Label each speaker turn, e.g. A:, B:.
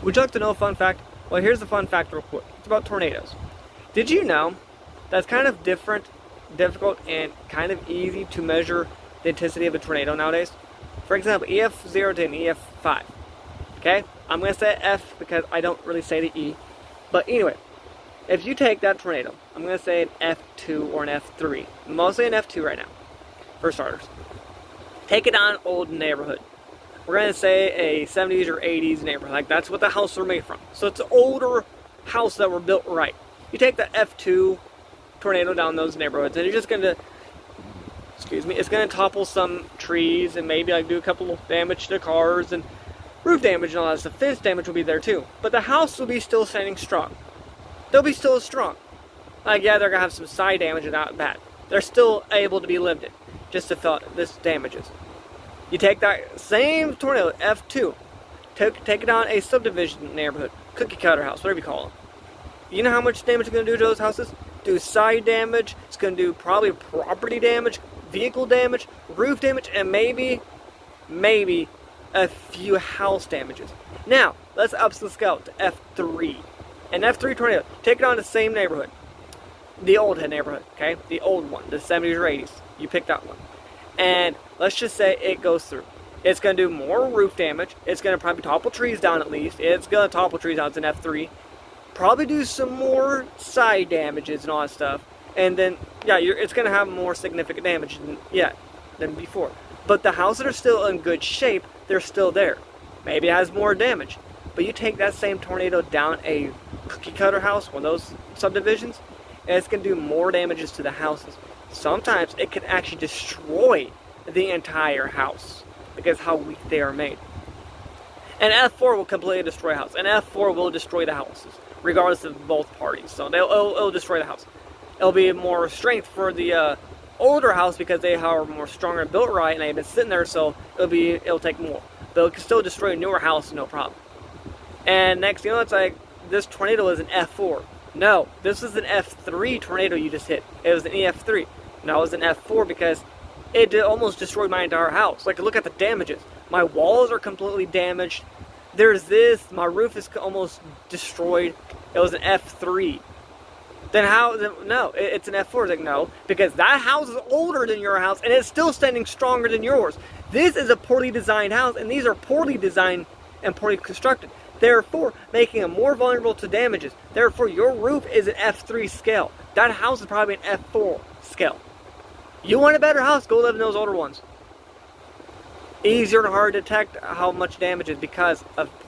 A: Would you like to know a fun fact? Well, here's the fun fact real quick. It's about tornadoes. Did you know that's kind of difficult, and kind of easy to measure the intensity of a tornado nowadays? For example, EF0 to an EF5. Okay? I'm going to say F because I don't really say the E. But anyway, if you take that tornado, I'm going to say an F2 or an F3. Mostly an F2 right now, for starters. Take it on an old neighborhood. We're going to say a 70s or 80s neighborhood. Like, that's what the houses were made from. So it's an older house that were built right. You take the F2 tornado down those neighborhoods, and you're just going to, it's going to topple some trees and maybe like do a couple of damage to cars and roof damage and all that stuff. Fence damage will be there too. But the house will be still standing strong. They'll be still strong. Like, yeah, they're going to have some side damage and not bad. They're still able to be lived in. Just to feel this damages. You take that same tornado, F2, take it on a subdivision neighborhood, cookie cutter house, whatever you call them. You know how much damage it's going to do to those houses? Do side damage, it's going to do probably property damage, vehicle damage, roof damage, and maybe a few house damages. Now, let's up the scale to F3. An F3 tornado, take it on the same neighborhood. The old neighborhood, okay? The old one, the 70s or 80s. You pick that one. And let's just say it goes through. It's going to do more roof damage. It's going to probably topple trees down at least. It's going to topple trees down. It's an F3. Probably do some more side damages and all that stuff. And then, yeah, it's going to have more significant damage than before. But the houses are still in good shape. They're still there. Maybe it has more damage. But you take that same tornado down a cookie cutter house, one of those subdivisions, and it's going to do more damages to the houses. Sometimes it can actually destroy the entire house because how weak they are made. And F4 will completely destroy a house. And F4 will destroy the houses, regardless of both parties. So it'll destroy the house. It'll be more strength for the older house because they are more stronger and built right, and they've been sitting there, so it'll take more. But it can still destroy a newer house, no problem. And next, it's like this tornado is an F4. No, this is an F3 tornado you just hit. It was an EF3. No, it was an F4 because it almost destroyed my entire house. Like, look at the damages. My walls are completely damaged. There's this. My roof is almost destroyed. It was an F3. Then how? No, it's an F4. It's like, no, because that house is older than your house, and it's still standing stronger than yours. This is a poorly designed house, and these are poorly designed and poorly constructed. Therefore, making it more vulnerable to damages. Therefore, your roof is an F3 scale. That house is probably an F4 scale. You want a better house, go live in those older ones. Easier and harder to detect how much damage is because of poor